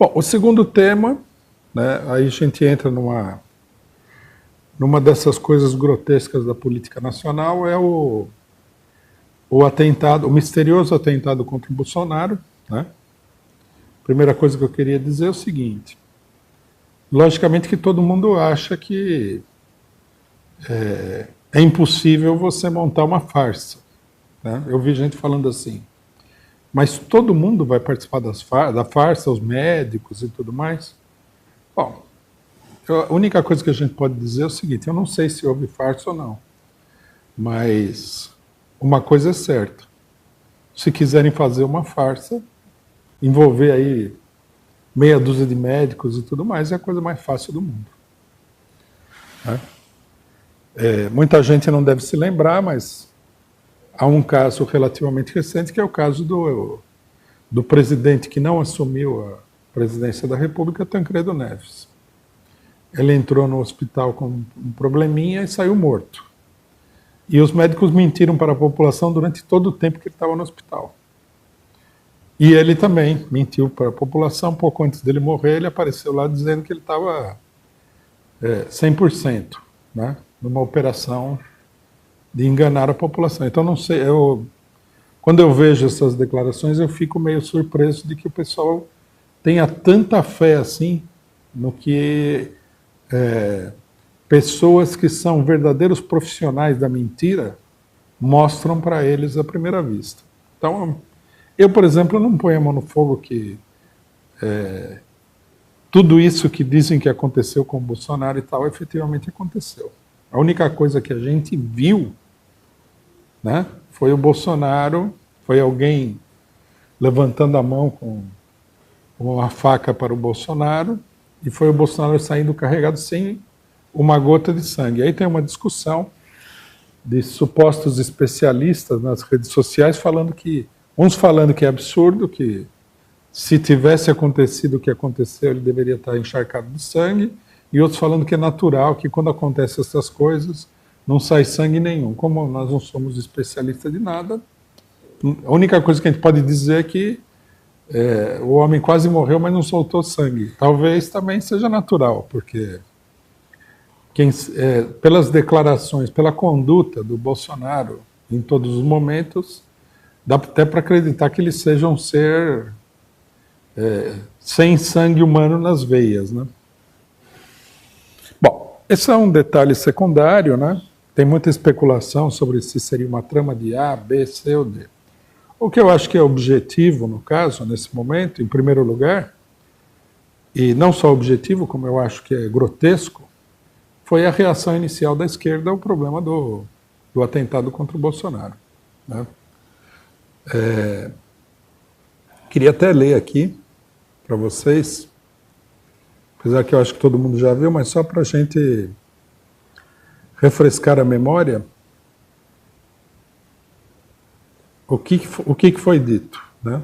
Bom, o segundo tema, né, aí a gente entra numa dessas coisas grotescas da política nacional, é o atentado, o misterioso atentado contra o Bolsonaro, né? Primeira coisa que eu queria dizer é o seguinte: logicamente que todo mundo acha que é impossível você montar uma farsa, né? Eu vi gente falando assim, mas todo mundo vai participar da farsa, os médicos e tudo mais? Bom, a única coisa que a gente pode dizer é o seguinte: eu não sei se houve farsa ou não, mas uma coisa é certa: se quiserem fazer uma farsa, envolver aí meia dúzia de médicos e tudo mais, é a coisa mais fácil do mundo, né? Muita gente não deve se lembrar, mas há um caso relativamente recente, que é o caso do presidente que não assumiu a presidência da República, Tancredo Neves. Ele entrou no hospital com um probleminha e saiu morto. E os médicos mentiram para a população durante todo o tempo que ele estava no hospital. E ele também mentiu para a população. Pouco antes dele morrer, ele apareceu lá dizendo que ele estava 100%, né, numa operação de enganar a população. Então, não sei, quando eu vejo essas declarações, eu fico meio surpreso de que o pessoal tenha tanta fé assim no que pessoas que são verdadeiros profissionais da mentira mostram para eles à primeira vista. Então, eu, por exemplo, não ponho a mão no fogo que tudo isso que dizem que aconteceu com o Bolsonaro e tal, efetivamente aconteceu. A única coisa que a gente viu, né, foi o Bolsonaro, foi alguém levantando a mão com uma faca para o Bolsonaro, e foi o Bolsonaro saindo carregado sem uma gota de sangue. Aí tem uma discussão de supostos especialistas nas redes sociais uns falando que é absurdo, que se tivesse acontecido o que aconteceu, ele deveria estar encharcado de sangue, e outros falando que é natural, que quando acontecem essas coisas, não sai sangue nenhum. Como nós não somos especialistas de nada, a única coisa que a gente pode dizer é que o homem quase morreu, mas não soltou sangue. Talvez também seja natural, porque pelas declarações, pela conduta do Bolsonaro em todos os momentos, dá até para acreditar que ele seja um ser sem sangue humano nas veias, né? Bom, esse é um detalhe secundário, né? Tem muita especulação sobre se seria uma trama de A, B, C ou D. O que eu acho que é objetivo, no caso, nesse momento, em primeiro lugar, e não só objetivo, como eu acho que é grotesco, foi a reação inicial da esquerda ao problema do atentado contra o Bolsonaro, né? Queria até ler aqui para vocês, apesar que eu acho que todo mundo já viu, mas só para a gente refrescar a memória, o que foi dito, né?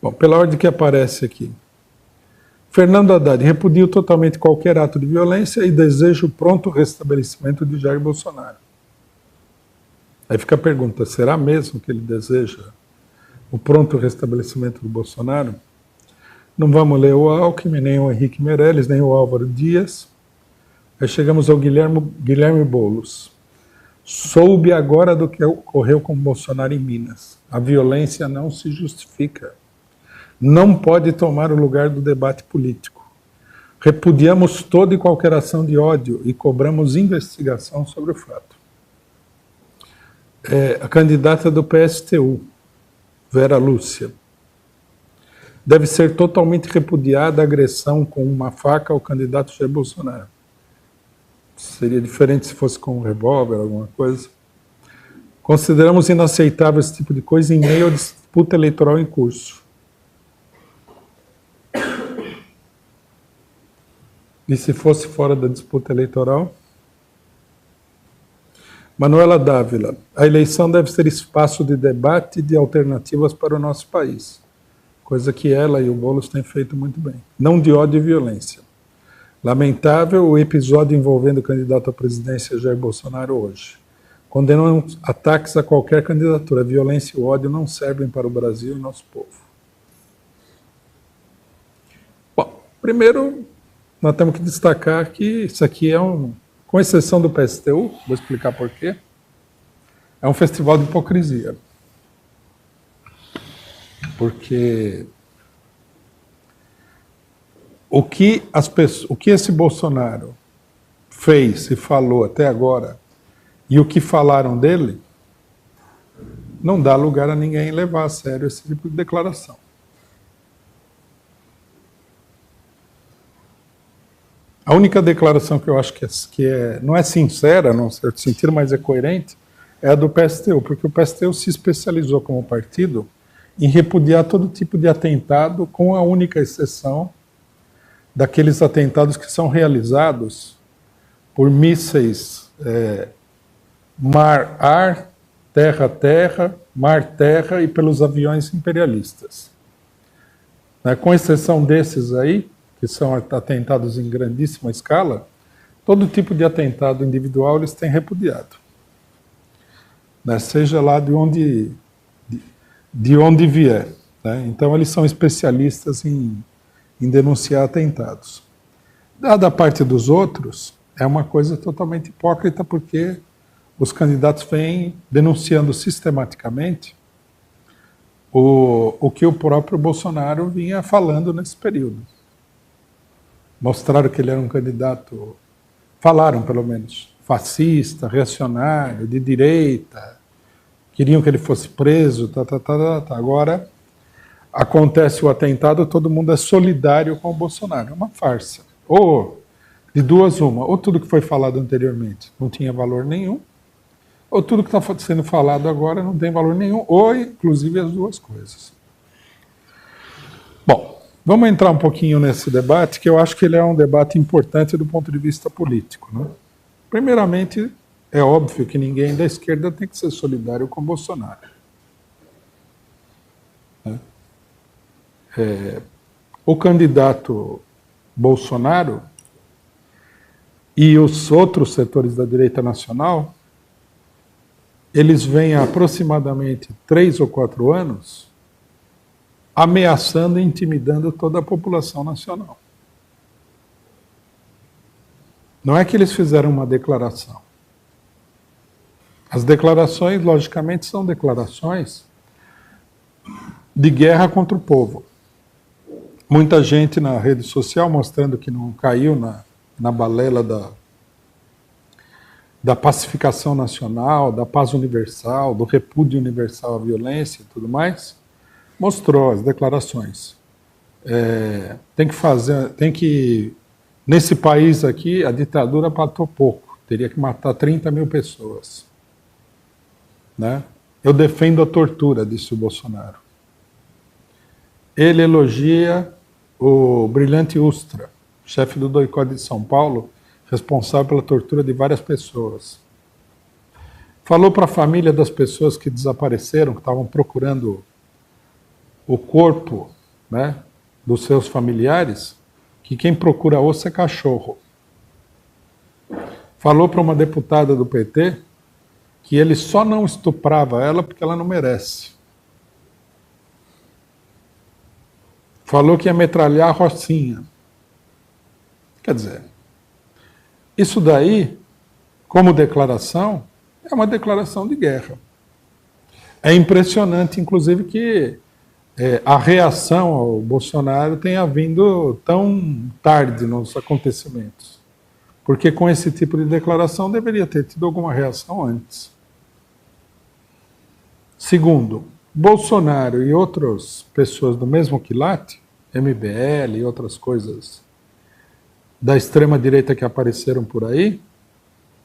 Bom, pela ordem que aparece aqui. Fernando Haddad repudia totalmente qualquer ato de violência e deseja o pronto restabelecimento de Jair Bolsonaro. Aí fica a pergunta: será mesmo que ele deseja o pronto restabelecimento do Bolsonaro? Não vamos ler o Alckmin, nem o Henrique Meirelles, nem o Álvaro Dias. Aí chegamos ao Guilherme Boulos. Soube agora do que ocorreu com o Bolsonaro em Minas. A violência não se justifica. Não pode tomar o lugar do debate político. Repudiamos toda e qualquer ação de ódio e cobramos investigação sobre o fato. A candidata do PSTU, Vera Lúcia. Deve ser totalmente repudiada a agressão com uma faca ao candidato Jair Bolsonaro. Seria diferente se fosse com um revólver, alguma coisa. Consideramos inaceitável esse tipo de coisa em meio à disputa eleitoral em curso. E se fosse fora da disputa eleitoral? Manuela Dávila. A eleição deve ser espaço de debate e de alternativas para o nosso país. Coisa que ela e o Boulos têm feito muito bem. Não de ódio e violência. Lamentável o episódio envolvendo o candidato à presidência Jair Bolsonaro hoje. condenam ataques a qualquer candidatura. A violência e o ódio não servem para o Brasil e nosso povo. Bom, primeiro, nós temos que destacar que isso aqui é com exceção do PSTU, vou explicar por quê, é um festival de hipocrisia. Porque o que esse Bolsonaro fez e falou até agora, e o que falaram dele, não dá lugar a ninguém levar a sério esse tipo de declaração. A única declaração que eu acho não é sincera, não certo sentido, mas é coerente, é a do PSTU, porque o PSTU se especializou como partido em repudiar todo tipo de atentado, com a única exceção daqueles atentados que são realizados por mísseis mar-ar, terra-terra, mar-terra e pelos aviões imperialistas. Com exceção desses aí, que são atentados em grandíssima escala, todo tipo de atentado individual eles têm repudiado. Seja lá de onde vier. Então eles são especialistas em denunciar atentados. Da parte dos outros, é uma coisa totalmente hipócrita, porque os candidatos vêm denunciando sistematicamente o que o próprio Bolsonaro vinha falando nesse período. Mostraram que ele era um candidato, falaram pelo menos, fascista, reacionário, de direita, queriam que ele fosse preso, Agora acontece o atentado, todo mundo é solidário com o Bolsonaro. É uma farsa. Ou, de duas uma, ou tudo que foi falado anteriormente não tinha valor nenhum, ou tudo que está sendo falado agora não tem valor nenhum, ou inclusive as duas coisas. Bom, vamos entrar um pouquinho nesse debate, que eu acho que ele é um debate importante do ponto de vista político. Primeiramente, é óbvio que ninguém da esquerda tem que ser solidário com o Bolsonaro. O candidato Bolsonaro e os outros setores da direita nacional, eles vêm há aproximadamente 3 ou 4 anos ameaçando e intimidando toda a população nacional. Não é que eles fizeram uma declaração. As declarações, logicamente, são declarações de guerra contra o povo. Muita gente na rede social mostrando que não caiu na balela da pacificação nacional, da paz universal, do repúdio universal à violência e tudo mais, mostrou as declarações. Nesse país aqui, a ditadura matou pouco, teria que matar 30 mil pessoas. Eu defendo a tortura, disse o Bolsonaro. Ele elogia o brilhante Ustra, chefe do DOI-CODE de São Paulo, responsável pela tortura de várias pessoas. Falou para a família das pessoas que desapareceram, que estavam procurando o corpo dos seus familiares, que quem procura osso é cachorro. Falou para uma deputada do PT que ele só não estuprava ela porque ela não merece. Falou que ia metralhar a Rocinha. Quer dizer, isso daí, como declaração, é uma declaração de guerra. É impressionante, inclusive, que a reação ao Bolsonaro tenha vindo tão tarde nos acontecimentos. Porque com esse tipo de declaração deveria ter tido alguma reação antes. Segundo, Bolsonaro e outras pessoas do mesmo quilate, MBL e outras coisas da extrema-direita que apareceram por aí,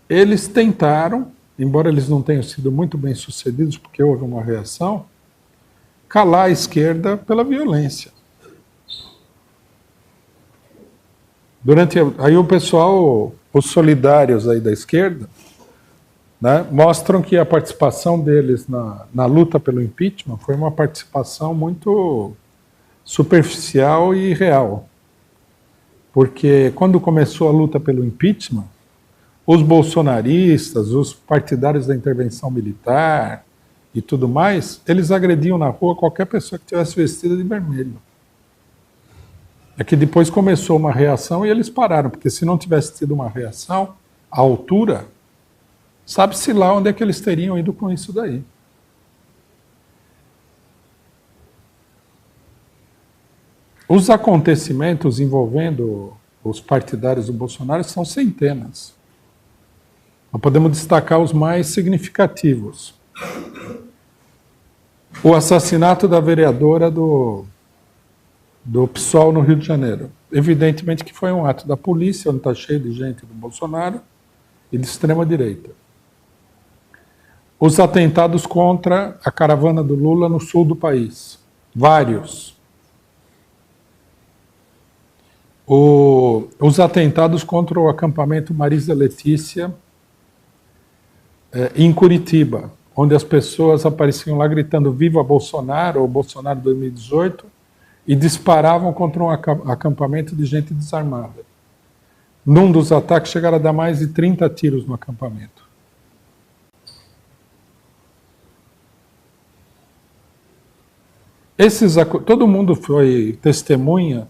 eles tentaram, embora eles não tenham sido muito bem sucedidos, porque houve uma reação, calar a esquerda pela violência. Aí o pessoal, os solidários aí da esquerda, mostram que a participação deles na luta pelo impeachment foi uma participação muito superficial e real. Porque quando começou a luta pelo impeachment, os bolsonaristas, os partidários da intervenção militar e tudo mais, eles agrediam na rua qualquer pessoa que tivesse vestida de vermelho. É que depois começou uma reação e eles pararam, porque se não tivesse tido uma reação à altura, sabe-se lá onde é que eles teriam ido com isso daí. Os acontecimentos envolvendo os partidários do Bolsonaro são centenas. Nós podemos destacar os mais significativos. O assassinato da vereadora do PSOL no Rio de Janeiro. Evidentemente que foi um ato da polícia, onde está cheio de gente do Bolsonaro e de extrema-direita. Os atentados contra a caravana do Lula no sul do país. Vários. Os atentados contra o acampamento Marisa Letícia em Curitiba, onde as pessoas apareciam lá gritando "Viva Bolsonaro" ou "Bolsonaro 2018" e disparavam contra um acampamento de gente desarmada. Num dos ataques chegaram a dar mais de 30 tiros no acampamento. Todo mundo foi testemunha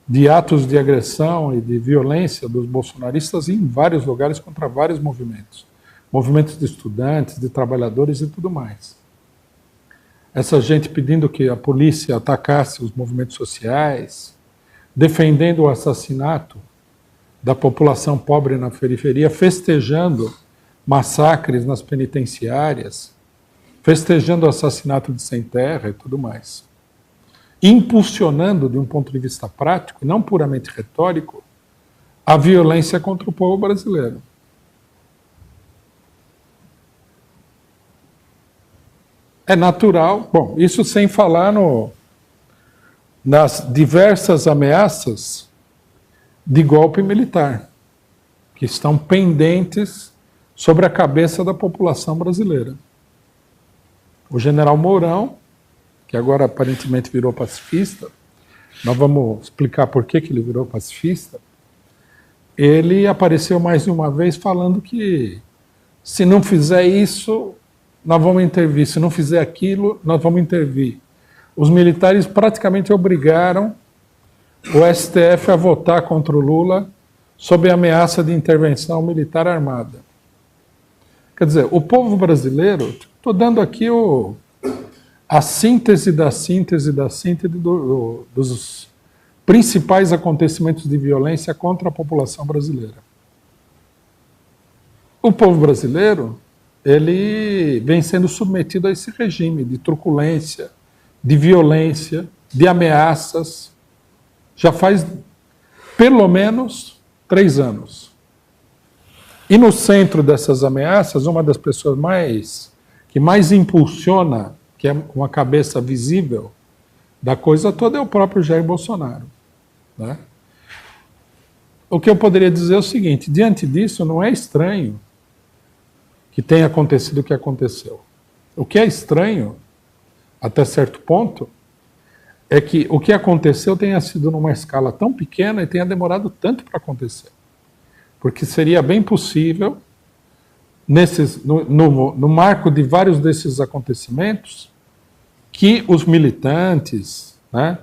de atos de agressão e de violência dos bolsonaristas em vários lugares contra vários movimentos. Movimentos de estudantes, de trabalhadores e tudo mais. Essa gente pedindo que a polícia atacasse os movimentos sociais, defendendo o assassinato da população pobre na periferia, festejando massacres nas penitenciárias, festejando o assassinato de sem terra e tudo mais. Impulsionando, de um ponto de vista prático, não puramente retórico, a violência contra o povo brasileiro. É natural, bom, isso sem falar nas diversas ameaças de golpe militar, que estão pendentes sobre a cabeça da população brasileira. O general Mourão, que agora aparentemente virou pacifista, nós vamos explicar por que ele virou pacifista, ele apareceu mais de uma vez falando que se não fizer isso, nós vamos intervir, se não fizer aquilo, nós vamos intervir. Os militares praticamente obrigaram o STF a votar contra o Lula sob a ameaça de intervenção militar armada. Quer dizer, o povo brasileiro, estou dando aqui a síntese da síntese da síntese dos principais acontecimentos de violência contra a população brasileira. O povo brasileiro, ele vem sendo submetido a esse regime de truculência, de violência, de ameaças, já faz pelo menos 3 anos. E no centro dessas ameaças, uma das pessoas que mais impulsiona, que é uma cabeça visível da coisa toda, é o próprio Jair Bolsonaro, né? O que eu poderia dizer é o seguinte: diante disso, não é estranho que tenha acontecido o que aconteceu. O que é estranho, até certo ponto, é que o que aconteceu tenha sido numa escala tão pequena e tenha demorado tanto para acontecer. Porque seria bem possível, no marco de vários desses acontecimentos, que os militantes, né,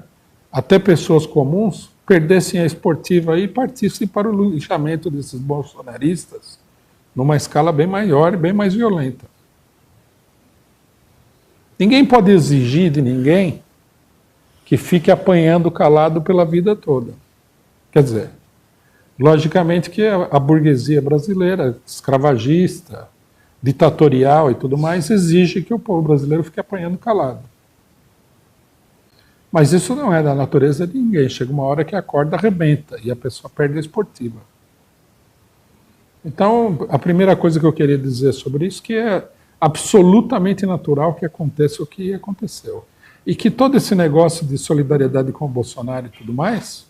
até pessoas comuns, perdessem a esportiva e partissem para o linchamento desses bolsonaristas numa escala bem maior e bem mais violenta. Ninguém pode exigir de ninguém que fique apanhando calado pela vida toda. Quer dizer, logicamente que a burguesia brasileira, escravagista, ditatorial e tudo mais, exige que o povo brasileiro fique apanhando calado. Mas isso não é da natureza de ninguém. Chega uma hora que a corda arrebenta e a pessoa perde a esportiva. Então, a primeira coisa que eu queria dizer sobre isso é que é absolutamente natural que aconteça o que aconteceu. E que todo esse negócio de solidariedade com o Bolsonaro e tudo mais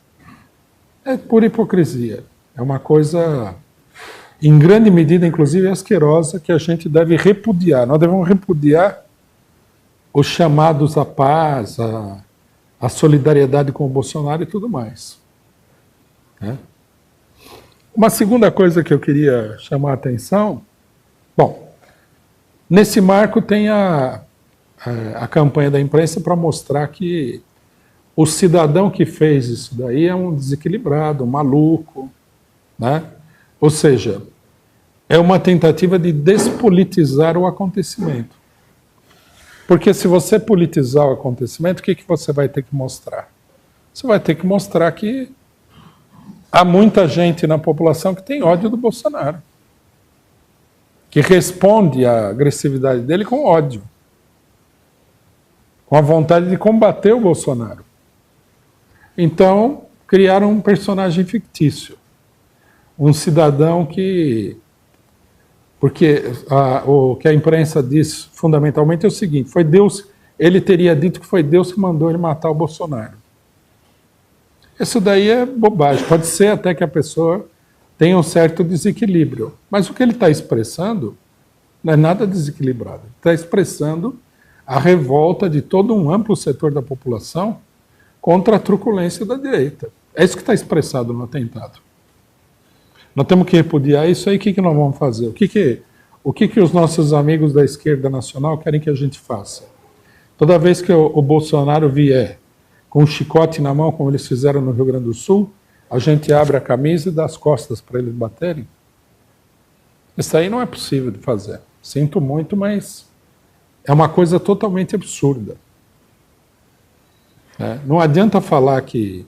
é pura hipocrisia. É uma coisa, em grande medida, inclusive asquerosa, que a gente deve repudiar. Nós devemos repudiar os chamados à paz, a solidariedade com o Bolsonaro e tudo mais, né? Uma segunda coisa que eu queria chamar a atenção, bom, nesse marco tem a campanha da imprensa para mostrar que o cidadão que fez isso daí é um desequilibrado, um maluco, né? Ou seja, é uma tentativa de despolitizar o acontecimento. Porque se você politizar o acontecimento, o que você vai ter que mostrar? Você vai ter que mostrar que há muita gente na população que tem ódio do Bolsonaro, que responde à agressividade dele com ódio, com a vontade de combater o Bolsonaro. Então, criaram um personagem fictício, um cidadão que... Porque o que a imprensa diz fundamentalmente é o seguinte, foi Deus, ele teria dito que foi Deus que mandou ele matar o Bolsonaro. Isso daí é bobagem, pode ser até que a pessoa tenha um certo desequilíbrio, mas o que ele está expressando não é nada desequilibrado, ele está expressando a revolta de todo um amplo setor da população contra a truculência da direita. É isso que está expressado no atentado. Nós temos que repudiar isso aí. O que nós vamos fazer? O que os nossos amigos da esquerda nacional querem que a gente faça? Toda vez que o Bolsonaro vier com um chicote na mão, como eles fizeram no Rio Grande do Sul, a gente abre a camisa e dá as costas para eles baterem? Isso aí não é possível de fazer. Sinto muito, mas é uma coisa totalmente absurda. Não adianta falar que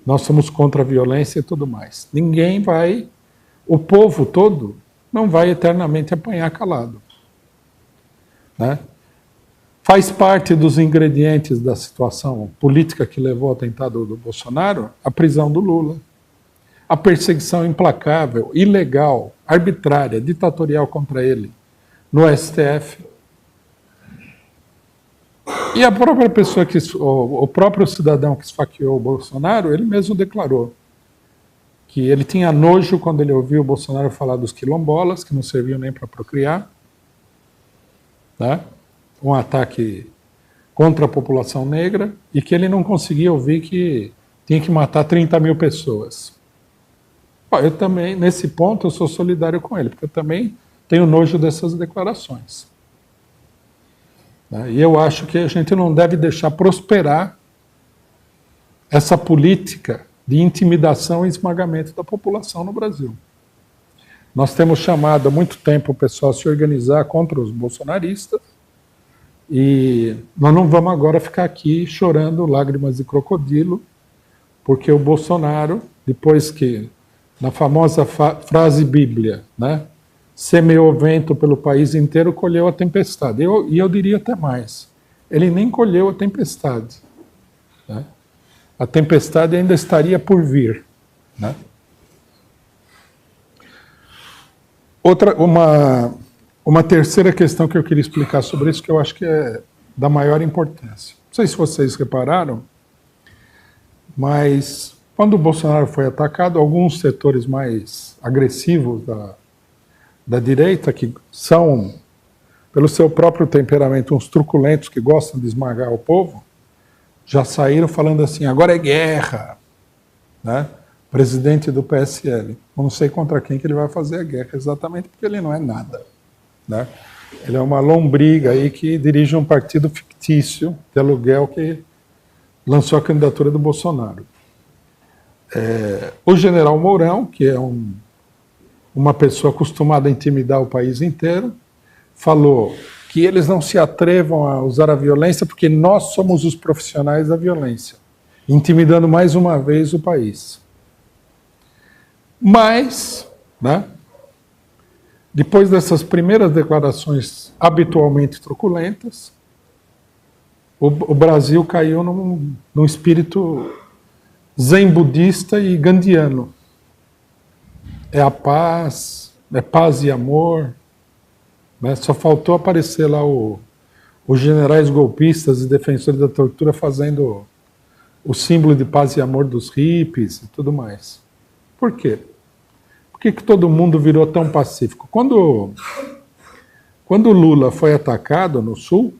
nós somos contra a violência e tudo mais. Ninguém vai, o povo todo não vai eternamente apanhar calado. Né? Faz parte dos ingredientes da situação política que levou ao atentado do Bolsonaro a prisão do Lula. A perseguição implacável, ilegal, arbitrária, ditatorial contra ele no STF. E a própria pessoa, o próprio cidadão que esfaqueou o Bolsonaro, ele mesmo declarou que ele tinha nojo quando ele ouviu o Bolsonaro falar dos quilombolas, que não serviam nem para procriar, né? Um ataque contra a população negra, e que ele não conseguia ouvir que tinha que matar 30 mil pessoas. Eu também, nesse ponto, eu sou solidário com ele, porque eu também tenho nojo dessas declarações. E eu acho que a gente não deve deixar prosperar essa política de intimidação e esmagamento da população no Brasil. Nós temos chamado há muito tempo o pessoal a se organizar contra os bolsonaristas, e nós não vamos agora ficar aqui chorando lágrimas de crocodilo, porque o Bolsonaro, depois que, na famosa frase bíblia, né, semeou vento pelo país inteiro, colheu a tempestade. E eu diria até mais, ele nem colheu a tempestade. Né? A tempestade ainda estaria por vir. Né? Uma terceira questão que eu queria explicar sobre isso, que eu acho que é da maior importância. Não sei se vocês repararam, mas quando o Bolsonaro foi atacado, alguns setores mais agressivos da direita, que são, pelo seu próprio temperamento, uns truculentos que gostam de esmagar o povo, já saíram falando assim, agora é guerra. Né? Presidente do PSL. Eu não sei contra quem que ele vai fazer a guerra, exatamente porque ele não é nada. Né? Ele é uma lombriga aí que dirige um partido fictício de aluguel que lançou a candidatura do Bolsonaro. O general Mourão, que é uma pessoa acostumada a intimidar o país inteiro, falou que eles não se atrevam a usar a violência porque nós somos os profissionais da violência, intimidando mais uma vez o país. Mas, né, depois dessas primeiras declarações habitualmente truculentas, o Brasil caiu num espírito zen budista e gandiano. É a paz, é paz e amor. Né? Só faltou aparecer lá os generais golpistas e defensores da tortura fazendo o símbolo de paz e amor dos hippies e tudo mais. Por quê? Por que todo mundo virou tão pacífico? Quando o Lula foi atacado no Sul,